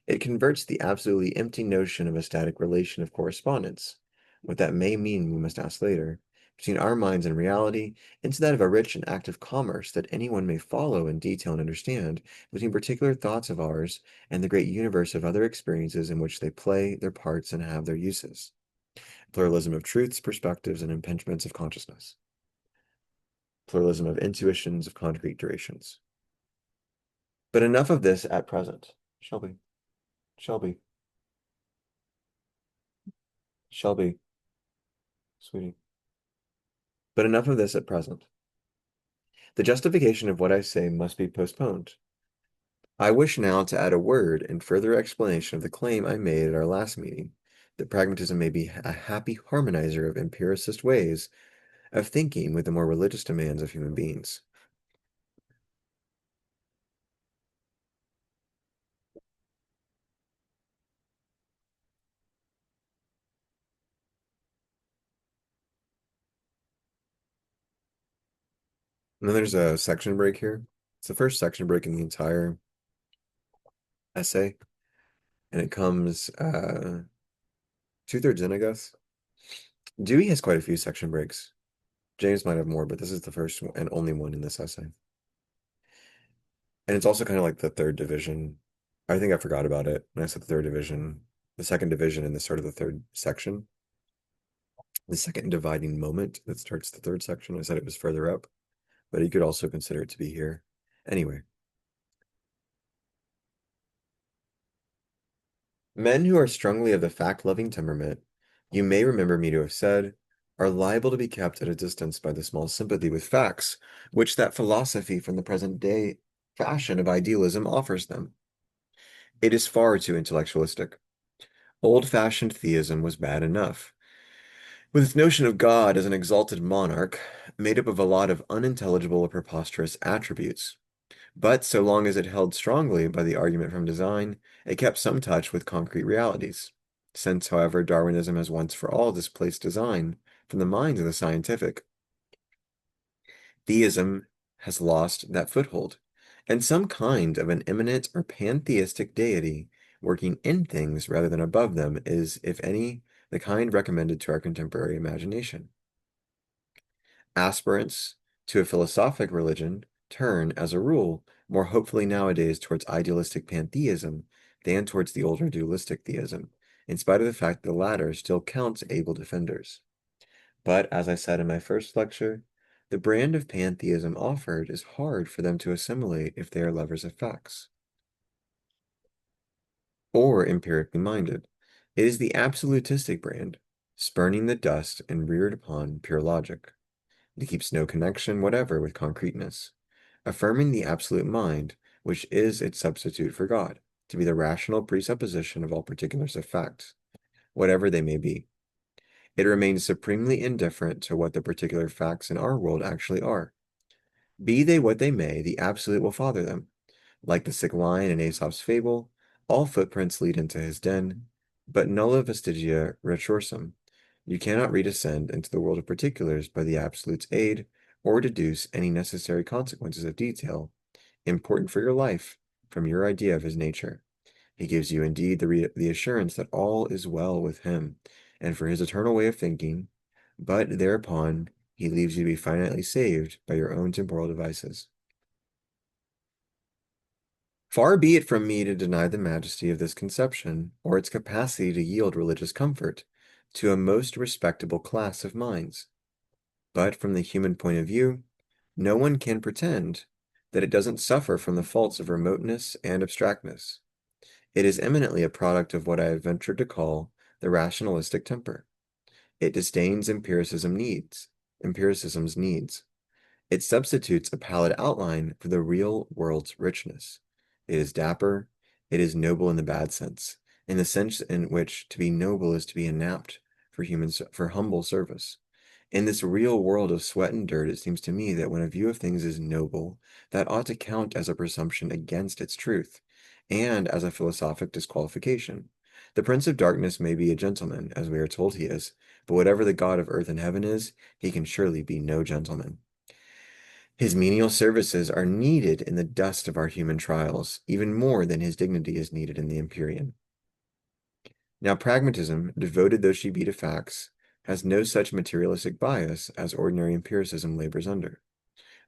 It converts the absolutely empty notion of a static relation of correspondence, what that may mean we must ask later, between our minds and reality, into that of a rich and active commerce that anyone may follow in detail and understand, between particular thoughts of ours and the great universe of other experiences in which they play their parts and have their uses. Pluralism of truths, perspectives, and impingements of consciousness. Pluralism of intuitions of concrete durations. But enough of this at present. Shelby, Shelby, Shelby, sweetie. But enough of this at present. The justification of what I say must be postponed. I wish now to add a word in further explanation of the claim I made at our last meeting, that pragmatism may be a happy harmonizer of empiricist ways of thinking with the more religious demands of human beings. And then there's a section break here. It's the first section break in the entire essay, and it comes two-thirds in, I guess. Dewey has quite a few section breaks. James might have more, but this is the first and only one in this essay. And it's also kind of like the third division. I think I forgot about it when I said the third division. The second division in the start of the third section. The second dividing moment that starts the third section. I said it was further up, but you could also consider it to be here. Anyway, men who are strongly of the fact-loving temperament, you may remember me to have said, are liable to be kept at a distance by the small sympathy with facts, which that philosophy from the present day fashion of idealism offers them. It is far too intellectualistic. Old-fashioned theism was bad enough, with its notion of God as an exalted monarch, made up of a lot of unintelligible or preposterous attributes. But so long as it held strongly by the argument from design, it kept some touch with concrete realities. Since, however, Darwinism has once for all displaced design from the minds of the scientific, theism has lost that foothold, and some kind of an immanent or pantheistic deity working in things rather than above them is, if any, the kind recommended to our contemporary imagination. Aspirants to a philosophic religion turn, as a rule, more hopefully nowadays towards idealistic pantheism than towards the older dualistic theism, in spite of the fact that the latter still counts able defenders. But, as I said in my first lecture, the brand of pantheism offered is hard for them to assimilate if they are lovers of facts or empirically minded. It is the absolutistic brand, spurning the dust and reared upon pure logic. It keeps no connection whatever with concreteness, affirming the absolute mind, which is its substitute for God, to be the rational presupposition of all particulars of facts, whatever they may be. It remains supremely indifferent to what the particular facts in our world actually are. Be they what they may, the absolute will father them. Like the sick lion in Aesop's fable, all footprints lead into his den, but nulla vestigia retrorsum. You cannot redescend into the world of particulars by the absolute's aid, or deduce any necessary consequences of detail, important for your life, from your idea of his nature. He gives you indeed the assurance that all is well with him, and for his eternal way of thinking, but thereupon he leaves you to be finitely saved by your own temporal devices. Far be it from me to deny the majesty of this conception, or its capacity to yield religious comfort to a most respectable class of minds. But from the human point of view, no one can pretend that it doesn't suffer from the faults of remoteness and abstractness. It is eminently a product of what I have ventured to call the rationalistic temper. It disdains empiricism's needs. It substitutes a pallid outline for the real world's richness. It is dapper, it is noble in the bad sense, in the sense in which to be noble is to be inapt for humble service. In this real world of sweat and dirt, it seems to me that when a view of things is noble, that ought to count as a presumption against its truth, and as a philosophic disqualification. The Prince of Darkness may be a gentleman, as we are told he is, but whatever the God of earth and heaven is, he can surely be no gentleman. His menial services are needed in the dust of our human trials, even more than his dignity is needed in the Empyrean. Now, pragmatism, devoted though she be to facts, has no such materialistic bias as ordinary empiricism labors under.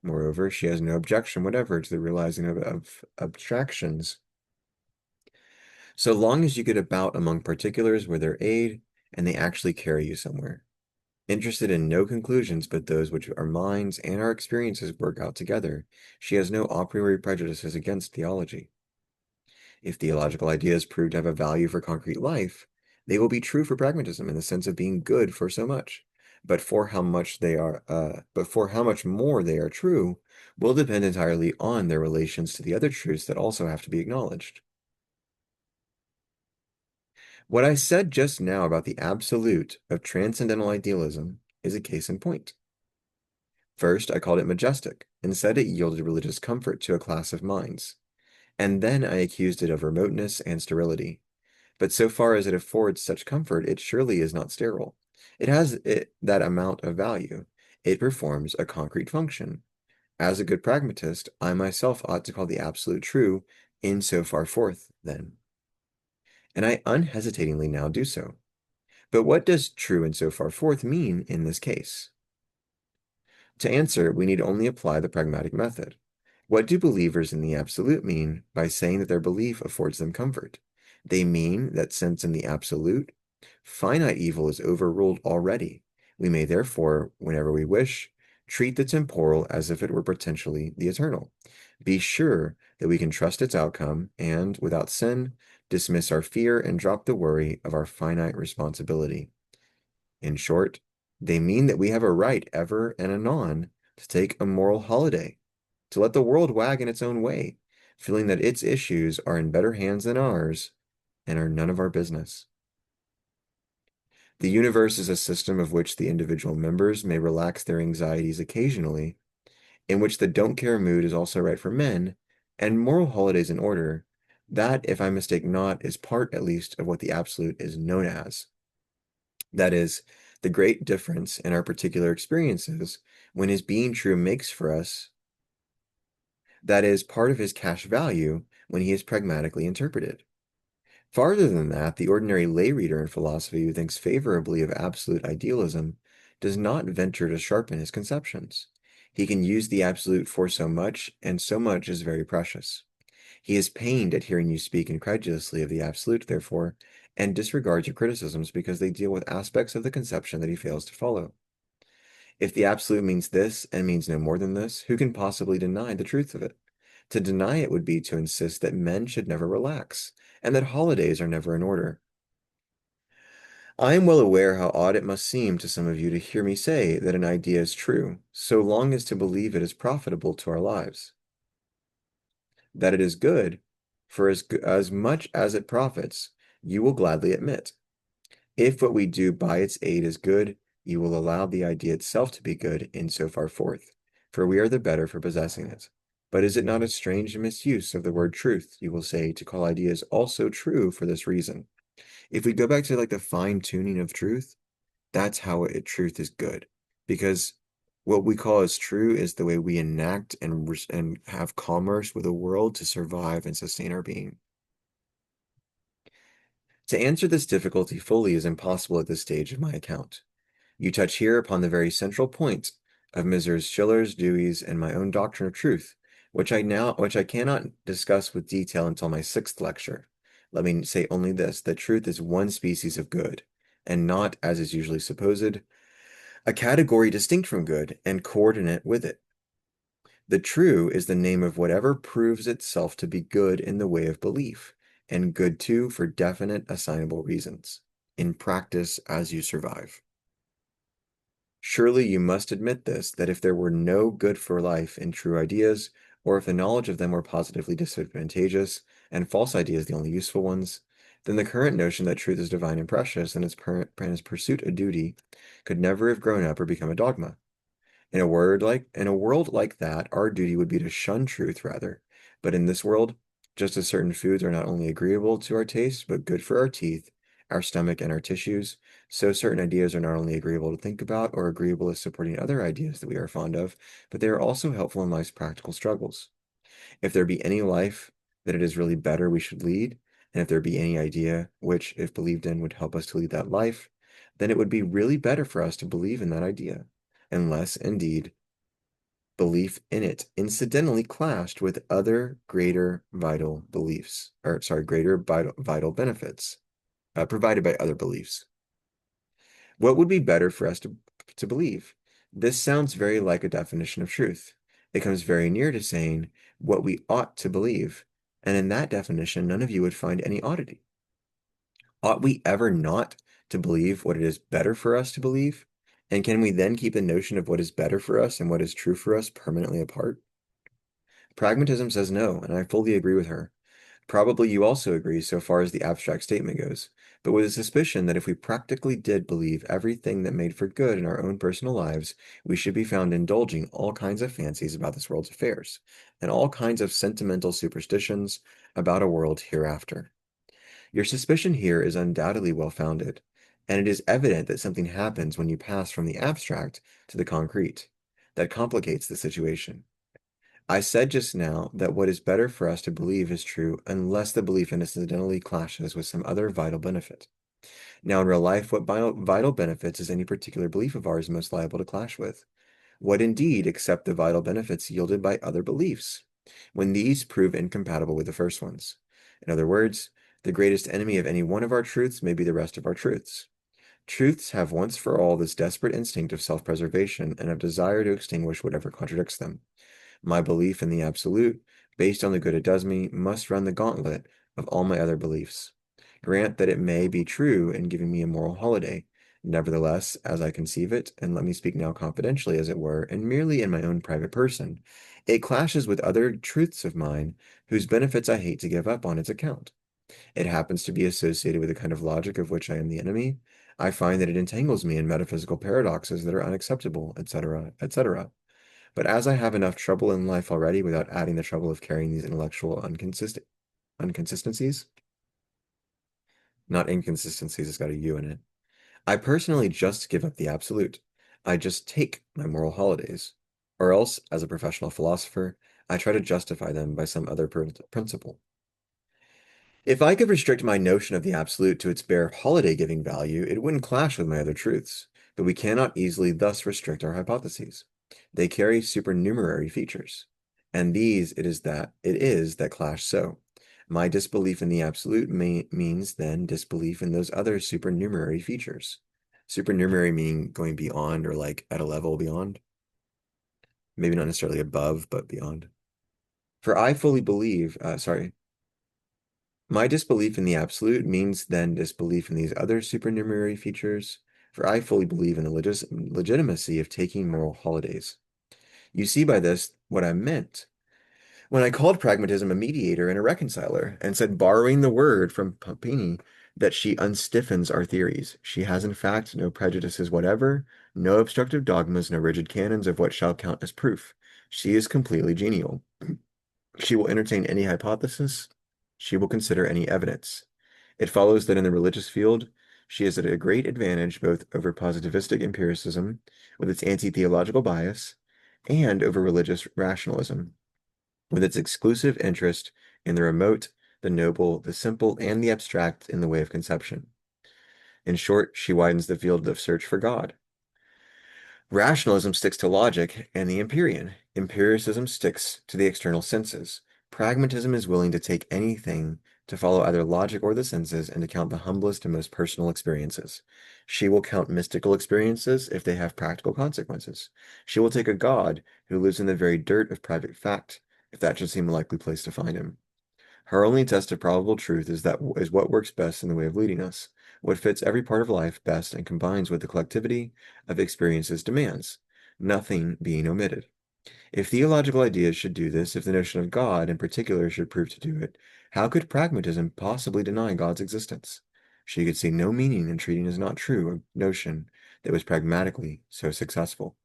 Moreover, she has no objection whatever to the realizing of abstractions, so long as you get about among particulars with their aid and they actually carry you somewhere. Interested in no conclusions but those which our minds and our experiences work out together, she has no a priori prejudices against theology. If theological ideas prove to have a value for concrete life, they will be true for pragmatism in the sense of being good for so much. but for how much more they are true will depend entirely on their relations to the other truths that also have to be acknowledged. What I said just now about the absolute of transcendental idealism is a case in point. First, I called it majestic and said it yielded religious comfort to a class of minds, and then I accused it of remoteness and sterility. But so far as it affords such comfort, it surely is not sterile. That amount of value. It performs a concrete function. As a good pragmatist, I myself ought to call the absolute true in so far forth, then. And I unhesitatingly now do so. But what does true in so far forth mean in this case? To answer, we need only apply the pragmatic method. What do believers in the absolute mean by saying that their belief affords them comfort? They mean that since in the absolute, finite evil is overruled already, we may therefore, whenever we wish, treat the temporal as if it were potentially the eternal. Be sure that we can trust its outcome and, without sin, dismiss our fear and drop the worry of our finite responsibility. In short, they mean that we have a right ever and anon to take a moral holiday, to let the world wag in its own way, feeling that its issues are in better hands than ours and are none of our business. The universe is a system of which the individual members may relax their anxieties occasionally, in which the don't care mood is also right for men, and moral holidays in order. That, if I mistake not, is part at least of what the absolute is known as. That is, the great difference in our particular experiences when his being true makes for us, that is part of his cash value when he is pragmatically interpreted. Farther than that, the ordinary lay reader in philosophy who thinks favorably of absolute idealism does not venture to sharpen his conceptions. He can use the absolute for so much, and so much is very precious. He is pained at hearing you speak incredulously of the absolute, therefore, and disregards your criticisms because they deal with aspects of the conception that he fails to follow. If the absolute means this and means no more than this, who can possibly deny the truth of it? To deny it would be to insist that men should never relax, and that holidays are never in order. I am well aware how odd it must seem to some of you to hear me say that an idea is true, so long as to believe it is profitable to our lives. That it is good, for as much as it profits, you will gladly admit. If what we do by its aid is good, you will allow the idea itself to be good in so far forth, for we are the better for possessing it. But is it not a strange misuse of the word truth, you will say, to call ideas also true for this reason? If we go back to like the fine tuning of truth, that's how truth is good, because what we call as true is the way we enact and have commerce with the world to survive and sustain our being. To answer this difficulty fully is impossible at this stage of my account. You touch here upon the very central point of Messrs. Schiller's, Dewey's, and my own doctrine of truth, which I cannot discuss with detail until my 6th lecture. Let me say only this, that truth is one species of good, and not, as is usually supposed, a category distinct from good and coordinate with it. The true is the name of whatever proves itself to be good in the way of belief, and good too for definite assignable reasons, in practice as you survive. Surely you must admit this, that if there were no good for life in true ideas, or if the knowledge of them were positively disadvantageous, and false ideas the only useful ones, then the current notion that truth is divine and precious, and its pursuit a duty, could never have grown up or become a dogma. In a world like that, our duty would be to shun truth rather. But in this world, just as certain foods are not only agreeable to our taste, but good for our teeth, our stomach, and our tissues, so certain ideas are not only agreeable to think about or agreeable as supporting other ideas that we are fond of, but they are also helpful in life's practical struggles. If there be any life that it is really better we should lead, and if there be any idea which, if believed in, would help us to lead that life, then it would be really better for us to believe in that idea, unless, indeed, belief in it incidentally clashed with other greater vital beliefs, or sorry, greater vital benefits provided by other beliefs. What would be better for us to believe? This sounds very like a definition of truth. It comes very near to saying what we ought to believe, and in that definition, none of you would find any oddity. Ought we ever not to believe what it is better for us to believe? And can we then keep the notion of what is better for us and what is true for us permanently apart? Pragmatism says no, and I fully agree with her. Probably you also agree so far as the abstract statement goes, but with a suspicion that if we practically did believe everything that made for good in our own personal lives, we should be found indulging all kinds of fancies about this world's affairs, and all kinds of sentimental superstitions about a world hereafter. Your suspicion here is undoubtedly well-founded, and it is evident that something happens when you pass from the abstract to the concrete. That complicates the situation. I said just now that what is better for us to believe is true unless the belief incidentally clashes with some other vital benefit. Now, in real life, what vital benefits is any particular belief of ours most liable to clash with? What indeed except the vital benefits yielded by other beliefs, when these prove incompatible with the first ones? In other words, the greatest enemy of any one of our truths may be the rest of our truths. Truths have once for all this desperate instinct of self-preservation and of desire to extinguish whatever contradicts them. My belief in the absolute, based on the good it does me, must run the gauntlet of all my other beliefs. Grant that it may be true in giving me a moral holiday. Nevertheless, as I conceive it, and let me speak now confidentially, as it were, and merely in my own private person, it clashes with other truths of mine whose benefits I hate to give up on its account. It happens to be associated with a kind of logic of which I am the enemy. I find that it entangles me in metaphysical paradoxes that are unacceptable, etc., etc. But as I have enough trouble in life already without adding the trouble of carrying these intellectual inconsistencies, not inconsistencies, it's got a U in it. I personally just give up the absolute. I just take my moral holidays. Or else, as a professional philosopher, I try to justify them by some other principle. If I could restrict my notion of the absolute to its bare holiday-giving value, it wouldn't clash with my other truths, but we cannot easily thus restrict our hypotheses. They carry supernumerary features, and these it is that clash so. My disbelief in the absolute means then disbelief in those other supernumerary features. Supernumerary meaning going beyond or like at a level beyond, maybe not necessarily above, but beyond. For I fully believe, my disbelief in the absolute means then disbelief in these other supernumerary features, for I fully believe in the legitimacy of taking moral holidays. You see by this what I meant when I called pragmatism a mediator and a reconciler, and said, borrowing the word from Papini, that she unstiffens our theories. She has, in fact, no prejudices whatever, no obstructive dogmas, no rigid canons of what shall count as proof. She is completely genial. She will entertain any hypothesis. She will consider any evidence. It follows that in the religious field, she is at a great advantage both over positivistic empiricism, with its anti-theological bias, and over religious rationalism, with its exclusive interest in the remote, the noble, the simple, and the abstract in the way of conception. In short, she widens the field of search for God. Rationalism sticks to logic and the Empyrean. Empiricism sticks to the external senses. Pragmatism is willing to take anything to follow either logic or the senses and to count the humblest and most personal experiences. She will count mystical experiences if they have practical consequences. She will take a God who lives in the very dirt of private fact, if that should seem a likely place to find him. Her only test of probable truth is what works best in the way of leading us, what fits every part of life best and combines with the collectivity of experiences demands, nothing being omitted. If theological ideas should do this, if the notion of God in particular should prove to do it, how could pragmatism possibly deny God's existence? She could see no meaning in treating as not true a notion that was pragmatically so successful.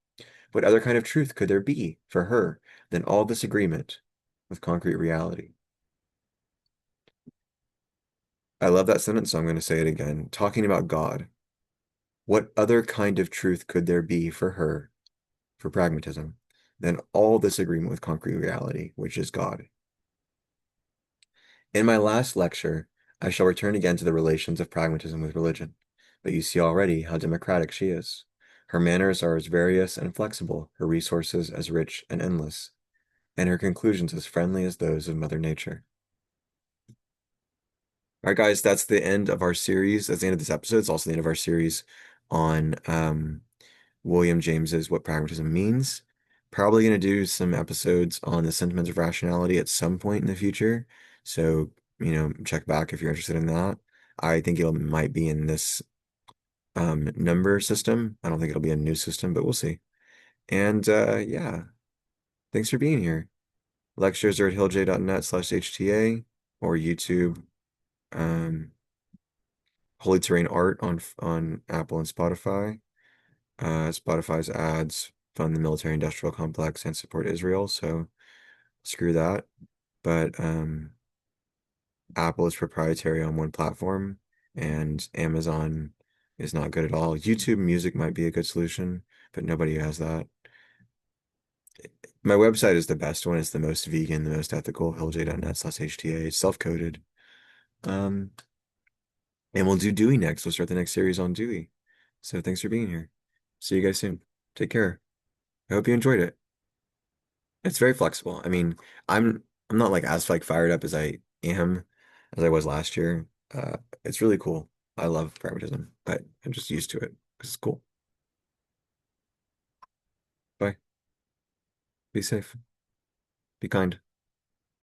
What other kind of truth could there be for her than all this agreement with concrete reality? I love that sentence, so I'm going to say it again. Talking about God, what other kind of truth could there be for her, for pragmatism, than all this agreement with concrete reality, which is God? In my last lecture, I shall return again to the relations of pragmatism with religion, but you see already how democratic she is. Her manners are as various and flexible, her resources as rich and endless, and her conclusions as friendly as those of Mother Nature. All right, guys, that's the end of our series. That's the end of this episode. It's also the end of our series on William James's What Pragmatism Means. Probably going to do some episodes on the sentiments of rationality at some point in the future. So, check back if you're interested in that. I think it might be in this number system. I don't think it'll be a new system, but we'll see. And yeah, thanks for being here. Lectures are at hilljnet/HTA or YouTube. Um, Holy Terrain Art on Apple and Spotify. Spotify's ads fund the military industrial complex and support Israel, so screw that. But Apple is proprietary on one platform, and Amazon is not good at all. YouTube Music might be a good solution, but nobody has that. My website is the best one. It's the most vegan, the most ethical, hilj.net/HTA. It's self-coded. Um, and we'll do Dewey next. We'll start the next series on Dewey. So thanks for being here. See you guys soon. Take care. I hope you enjoyed it. It's very flexible. I mean, I'm not like as like fired up as I was last year. It's really cool. I love pragmatism, but I'm just used to it because it's cool. Bye. Be safe. Be kind.